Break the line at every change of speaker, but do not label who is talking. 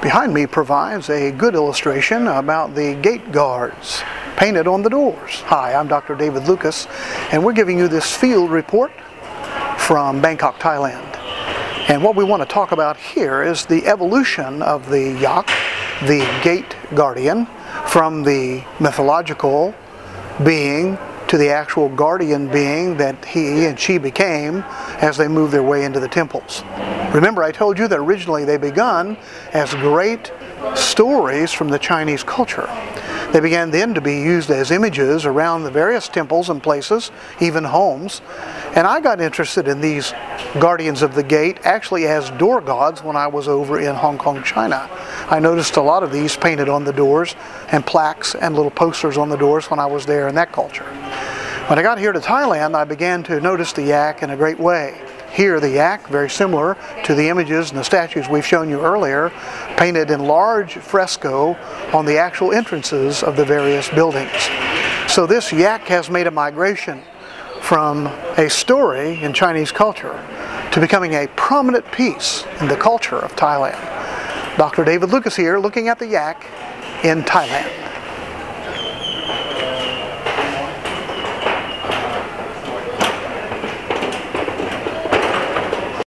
Behind me provides a good illustration about the gate guards painted on the doors. Hi, I'm Dr. David Lucas, and we're giving you this field report from Bangkok, Thailand. And what we want to talk about here is the evolution of the yak, the gate guardian, from the mythological being to the actual guardian being that he and she became as they moved their way into the temples. Remember, I told you that originally they begun as great stories from the Chinese culture. They began then to be used as images around the various temples and places, even homes. And I got interested in these guardians of the gate actually as door gods when I was over in Hong Kong, China. I noticed a lot of these painted on the doors and plaques and little posters on the doors when I was there in that culture. When I got here to Thailand, I began to notice the yak in a great way. Here, the yak, very similar to the images and the statues we've shown you earlier, painted in large fresco on the actual entrances of the various buildings. So this yak has made a migration from a story in Chinese culture to becoming a prominent piece in the culture of Thailand. Dr. David Lucas here, looking at the yak in Thailand.